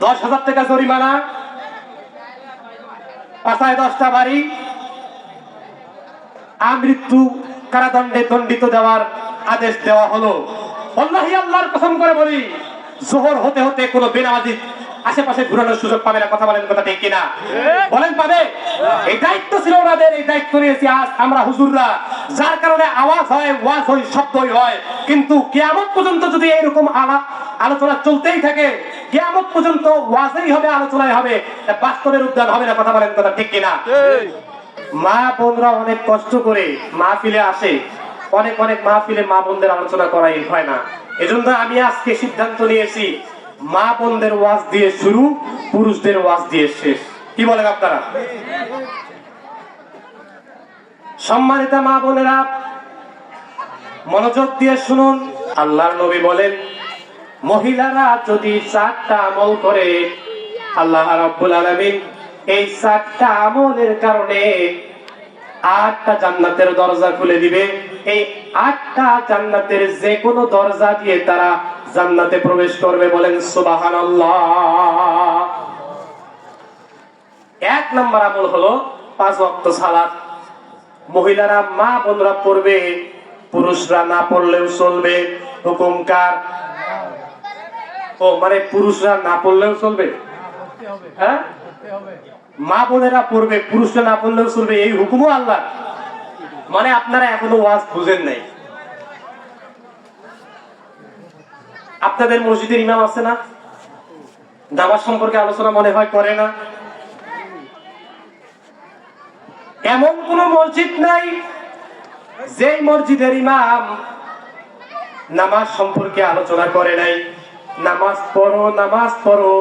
10,000 টাকা জরিমানা, পাশায় 10টা বাড়ি, আমৃত্যু কারাদণ্ডে দণ্ডিত দেওয়ার আদেশ দেওয়া হলো। আল্লাহি আল্লাহর কসম করে বলি, জোহর হতে হতে কোনো বেনামাজি আশেপাশে ঘুরানোর সুযোগ পাবে না। কথা বলেন, কথা ঠিক কিনা বলেন? পাবে? এই দায়িত্ব ছিল ওনাদের, এই দায়িত্ব নিয়েছি আজ আমরা হুজুররা, যার কারণে আওয়াজ হয়, ওয়াজ হয়, শব্দই হয়। কিন্তু কিয়ামত পর্যন্ত যদি এরকম আলোচনা চলতেই থাকে, কিয়ামত পর্যন্ত ওয়াজই হবে, আলোচনাই হবে, বাস্তবের উদ্যান হবে না। কথা বলেন, কথা ঠিক কিনা? মা বোনরা অনেক কষ্ট করে মাহফিলে আসে, অনেক মাহফিলে মা বোনদের আলোচনা করাই হয় না। এজন্য আমি আজকে সিদ্ধান্ত নিয়েছি, মা বোনদের ওয়াজ দিয়ে শুরু, পুরুষদের ওয়াজ দিয়ে শেষ। কি বলেন আপনারা? সম্মানিত মা বোনেরা, মনোযোগ দিয়ে শুনুন। আল্লাহর নবী বলেন, মহিলারা যদি 4টা আমল করে, আল্লাহ রাব্বুল আলামিন এই 4টা আমলের কারণে 8টা জান্নাতের দরজা খুলে দিবে। এই 8টা জান্নাতের যে কোনো দরজা দিয়ে তারা জান্নাতে প্রবেশ করবে। বলেন সুবহানাল্লাহ। 1 নম্বর আমল হলো 5 ওয়াক্ত সালাত। মহিলারা, মা বোনরা পড়বে, পুরুষরা না পড়লেও চলবে। হুকুম কার? ও মানে পুরুষরা না পড়লেও চলবে? হ্যাঁ, মা বোনেরা পড়বে, পুরুষরা না পড়লেও চলবে, এই হুকুমও আল্লাহ। মানে আপনারা এখনো ওয়াজ বুঝেন নাই। আপনাদের মসজিদের ইমাম আছে না, নামাজ সম্পর্কে আলোচনা মনে হয় করে না? এমন কোন মসজিদ নাই যে মসজিদের ইমাম নামাজ সম্পর্কে আলোচনা করে নাই। নামাজ পড়ো, নামাজ পড়ো,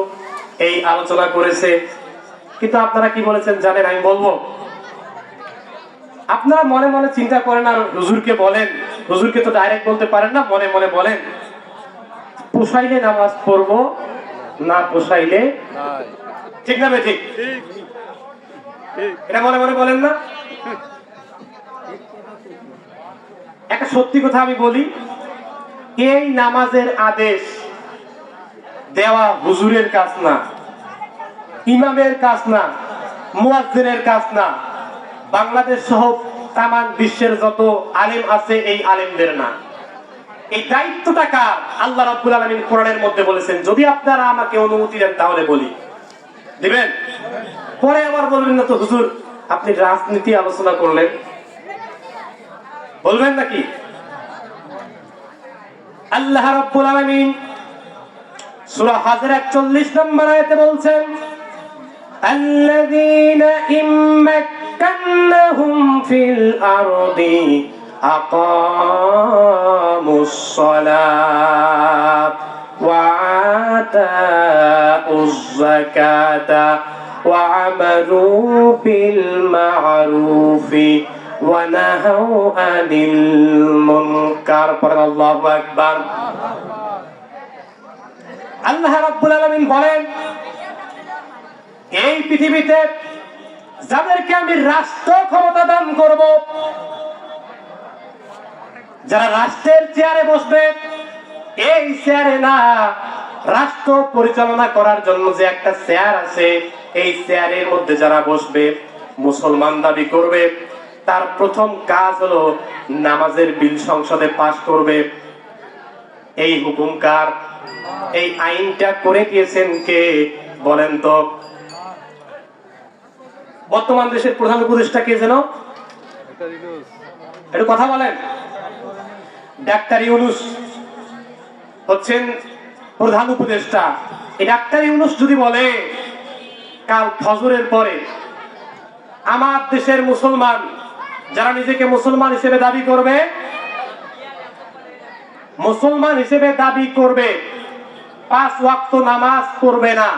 এই আলোচনা করেছে। কিন্তু আপনারা কি বলেছেন জানেন? আমি বলবো, আপনারা মনে মনে চিন্তা করেন আর হুজুরকে বলেন। হুজুরকে তো ডাইরেক্ট বলতে পারেন না, মনে মনে বলেন, পোষাইলে নামাজ পড়বো, না পোষাইলে। ঠিক না? ঠিক, এটা মনে মনে বলেন না? একটা সত্যি কথা আমি বলি, এই নামাজের আদেশ দেওয়া হুজুরের কাজ না, ইমামের কাজ না, মুয়াজ্জিনের কাজ না, বাংলাদেশ সহ তামান বিশ্বের যত আলেম আছে এই আলেমদের না। এই দায়িত্বটা কার? আল্লাহ রাব্বুল আলামিন কোরআনের মধ্যে বলেছেন, যদি আপনারা আমাকে অনুমতি দেন তাহলে বলি। দিবেন? পরে আবার বলবেন না তো হুজুর আপনি রাজনীতি আলোচনা করলেন, বলবেন নাকি? আল্লাহ রাব্বুল আলামিন সূরা হাজর 41 নম্বর আয়াতে বলছেন, আল্লাযীনা ইম্মাক্কানাহুম ফিল আরদি আকামুস সালাত ওয়া আতাউয যাকাতা ওয়া আমালু বিল মা'রুফি ওয়া নাহাউ আনিল মুনকার। পড়েন আল্লাহু আকবার। আল্লাহ রাব্বুল আলামিন বলেন, এই পৃথিবীতে যাদেরকে আমি রাষ্ট্র ক্ষমতা দান করব, যারা রাষ্ট্রের চেয়ারে বসবে, এই চেয়ারে না, রাষ্ট্র পরিচালনা করার জন্য যে একটা চেয়ার আছে, এই চেয়ারের মধ্যে যারা বসবে, মুসলমান দাবি করবে, তার প্রথম কাজ হলো নামাজের বিল সংসদে পাস করবে। এই হুকুম কার? এই আইনটা করে দিয়েছেন কে বলেন তো? বর্তমান দেশের প্রধান উপদেষ্টা কে যেন? একটু কথা বলেন। ডাক্তার ইউনূস হচ্ছেন প্রধান উপদেষ্টা। এই ডাক্তার ইউনূস যদি বলে কাল ফজরের পরে আমার দেশের মুসলমান যারা নিজেকে মুসলমান হিসেবে দাবি করবে, মুসলমান হিসেবে দাবি করবে, 5 ওয়াক্ত নামাজ পড়বে না,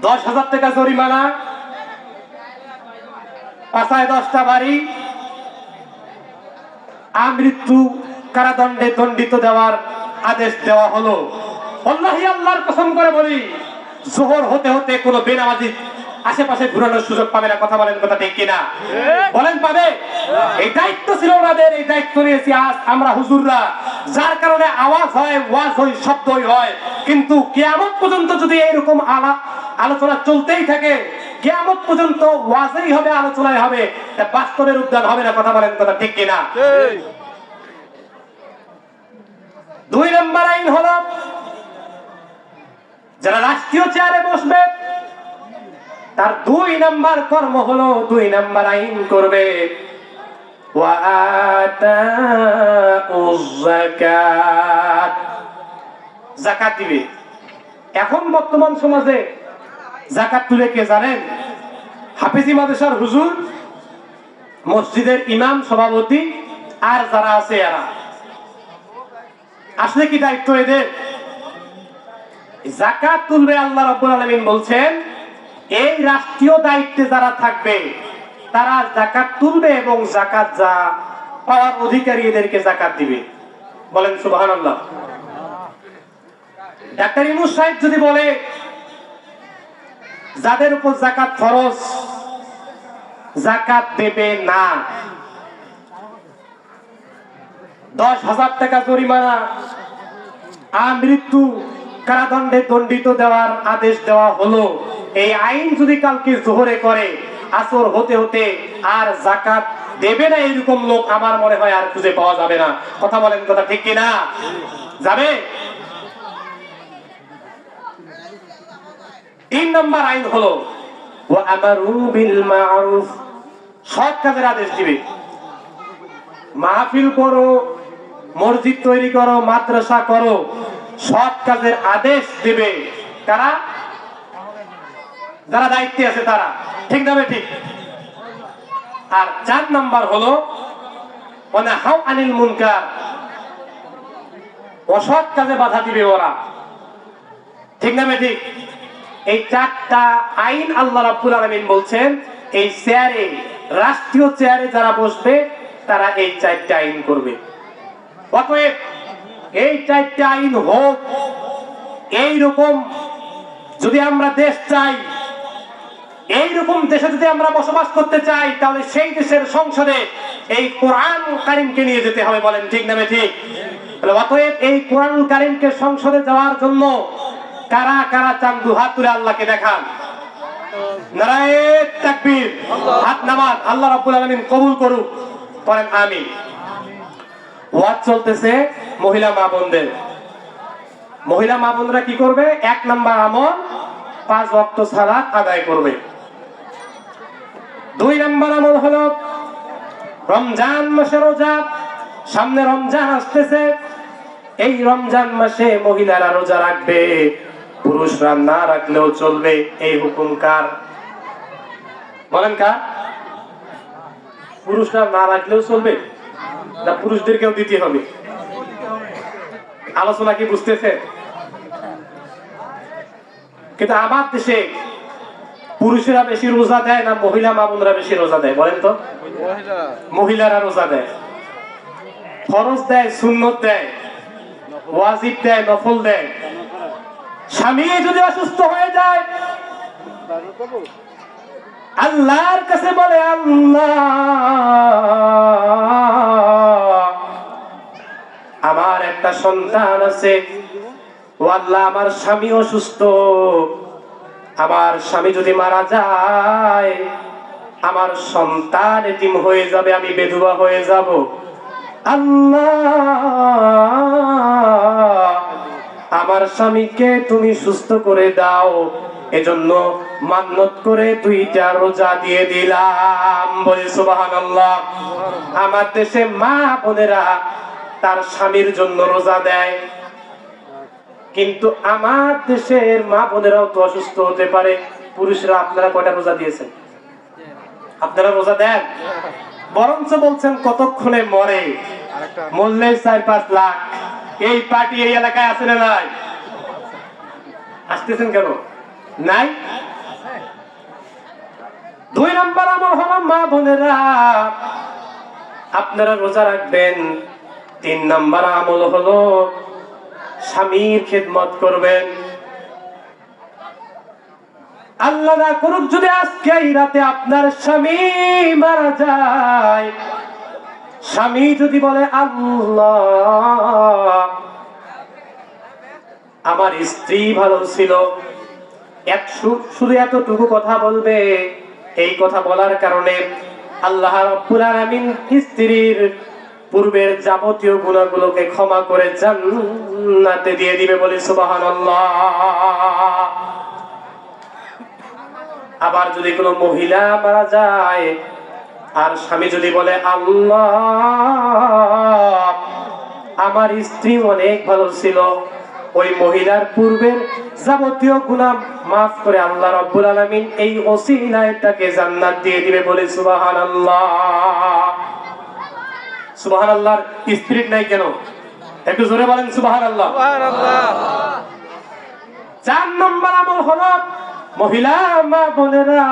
10,000 টাকা জরিমানা, পাশায় 10টা বাড়ি, আমৃত্যু কারাদণ্ডে দণ্ডিত দেওয়ার আদেশ দেওয়া হলো। আল্লাহি আল্লাহর কসম করে বলি, জোহর হতে হতে কোনো বেনামাজি আশেপাশে ঘুরানোর সুযোগ পাবে না। কথা বলেন, কথা ঠিক কিনা? বলেন পাবে? এই দায়িত্ব ছিল ওনাদের, এই দায়িত্ব নিয়েছি আজ আমরা হুজুররা, যার কারণে আওয়াজ হয়, ওয়াজ হয়, শব্দই হয়। কিন্তু কিয়ামত পর্যন্ত যদি এইরকম আলোচনা চলতেই থাকে, কিয়ামত পর্যন্ত ওয়াজই হবে, আলোচনাই হবে, বাস্তবের উদ্যান হবে না। কথা বলেন, কথা ঠিক কিনা? 2 নম্বর আইন হলো, যারা রাষ্ট্রীয় চেয়ারে বসবে তার 2 নম্বর কর্ম হলো 2 নম্বর আইন করবে, যাকাত দিবে। এখন বর্তমান সমাজে যাকাত তুলে কে জানেন? হাফেজি মাদ্রাসার হুজুর, মসজিদের ইমাম, সভাপতি আর যারা আছে এরা। আসলে কি দায়িত্ব এদের? যাকাত তুলবে। আল্লাহ রাব্বুল আলামিন বলছেন এই রাষ্ট্রীয় দায়িত্বে যারা থাকবে তারা যাকাত তুলবে এবং যাকাত যা পাওয়ার অধিকারী এদেরকে যাকাত দিবে। বলেন সুবহানাল্লাহ। ডাক্তার ইউনূস সাহেব যদি বলে যাদের উপর যাকাত ফরজ যাকাত দেবে না, 10,000 টাকা জরিমানা, আমৃত্যু কারাদণ্ডে দণ্ডিত দেওয়ার আদেশ দেওয়া হলো, এই আইন যদি কালকে জোহরে করে আসর হতে হতে আর যাকাত দেবে না, এরকম লোক আমার মনে হয় আর খুঁজে পাওয়া যাবে না। কথা বলেন, কথা ঠিক কিনা? যাবে? 3 নম্বর আইন হলো ওয়া আমারু বিল মা'রুফ, সৎ কাজের আদেশ দিবে। মাহফিল করো, মসজিদ তৈরি করো, মাদ্রাসা করো, সৎ কাজের আদেশ দিবে কারা? যারা দায়িত্বে আছে তারা। ঠিক না? ঠিক। আর 4 নাম্বার হলো ওয়ানাহাউ আনিল মুনকার, অসৎ কাজে বাধা দিবে ওরা। ঠিক না? ঠিক। এই 4টা আইন আল্লাহ রাব্বুল আলামিন বলছেন এই চেয়ারে, রাষ্ট্রীয় চেয়ারে যারা বসবে তারা এই 4টা আইন করবে। অতএব এই 4টা আইন হোক। এইরকম যদি আমরা দেশ চাই, এইরকম দেশে যদি আমরা বসবাস করতে চাই, তাহলে সেই দেশের সংসদে এই কোরআন কারীমকে নিয়ে যেতে হবে। বলেন ঠিক না? ঠিক। অতএব এই কোরআন কারীমকে সংসদে যাওয়ার জন্য কারা কারা চান? 2 হাত তুলে আল্লাহকে দেখান। নারায়ে তাকবীর, হাত নামান। আল্লাহ রাব্বুল আলামিন কবুল করুক। বলেন আমিন। ওয়াজ চলতেছে মহিলা মা বোনদের। মহিলা মা বোনরা কি করবে? 1 নাম্বার আমল 5 ওয়াক্ত সালাত আদায় করবে। 2 নাম্বার আমল হলো রমজান মাসে রোজা। সামনে রমজান আসতেছে, এই রমজান মাসে মহিলারা রোজা রাখবে, পুরুষরা না রাখলেও চলবে। এই হুকুম কার? বলেন কার? পুরুষরা না রাখলেও চলবে না পুরুষদেরকেও দিতে হবে? আলোচনা কি বুঝতেছে? কিন্তু আমার দেশে পুরুষেরা বেশি রোজা দেয় না মহিলা মা বোনরা বেশি রোজা দেয়? বলেন তো। মহিলারা রোজা দেয়, ফরজ দেয়, সুন্নত দেয়, ওয়াজিব দেয়, নফল দেয়। স্বামী যদি অসুস্থ হয়ে যায় আল্লাহর কাছে বলে, আল্লাহ আমার একটা সন্তান আছে, ও আল্লাহ আমার স্বামী অসুস্থ, আমার স্বামী যদি মারা যায় আমার সন্তান এতিম হয়ে যাবে, আমি বিধবা হয়ে যাব। আল্লাহ আমার স্বামীকে তুমি সুস্থ করে দাও, এজন্য মান্নত করে 2টা রোজা দিয়ে দিলাম। বলে সুবহানাল্লাহ। আমার দেশে মা বোনেরা তার স্বামীর জন্য রোজা দেয়, কিন্তু আমার দেশের মা বোনেরাও তো অসুস্থ হতে পারে। পুরুষরা আপনারা কয়টা রোজা দিয়েছেন? আপনারা রোজা দেন? বরঞ্চ বলছেন কতক্ষণে মরে, মরলে 4-5 লাখ। এই পার্টি এই এলাকায় আছে না নাই? আসতেছেন কেন? নাই। 2 নাম্বার আমল হলো মা বোনেরা আপনারা রোজা রাখবেন। 3 নাম্বার আমল হলো স্বামীর খিদমত করবেন। আল্লাহ না করুক যদি আজকে এই রাতে আপনার স্বামী মারা যায়, স্বামী যদি বলে আল্লাহ আমার স্ত্রী ভালো ছিল, শুধু এতটুকু কথা বলবে, এই কথা বলার কারণে আল্লাহ রাব্বুল আলামিন স্ত্রীর পূর্বের যাবতীয় গুনাহগুলোকে ক্ষমা করে জান্নাতে দিয়ে দিবে, বলে সুবহানাল্লাহ। আবার যদি কোনো মহিলা মারা যায় আর স্বামী যদি বলে আল্লাহ আমার স্ত্রী অনেক ভালো ছিল, ওই মহিলার পূর্বের যাবতীয় গুনাহ মাফ করে আল্লাহ রাব্বুল আলামিন এই ওসিলায় তাকে জান্নাত দিয়ে দিবে, বলে সুবহানাল্লাহ। সুবহানাল্লাহর স্পিরিট নাই কেন? একটু জোরে বলেন সুবহানাল্লাহ। সুবহানাল্লাহ। 4 নম্বর আমল হলো, মহিলা মা বোনেরা,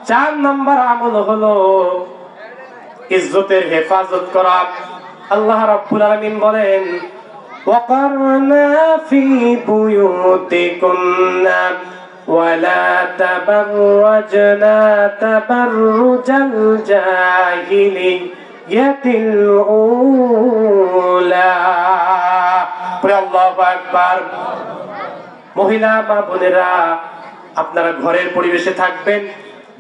4 নম্বর আমল হলো ইজ্জতের হেফাজত করা। আল্লাহ রাব্বুল আলামিন বলেন وقرنا في بيوتكن ولا تبرجنا تبرج الجاهلية الأولى। আল্লাহু আকবার। মহিলা মা বোনেরা, আপনারা ঘরের পরিবেশে থাকবেন,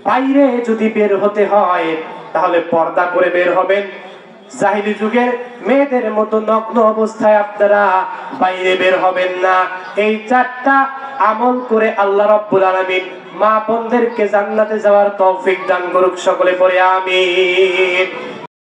বাইরে যদি বের হতে হয় তাহলে পর্দা করে বের হবেন। জাহিলি যুগের মেয়েদের মতো নগ্ন অবস্থায় আপনারা বাইরে বের হবেন না। এই 4টা আমল করে আল্লাহ রাব্বুল আলামিন মা বোনদেরকে জান্নাতে যাওয়ার তৌফিক দান করুক, সকলে পড়ে আমিন।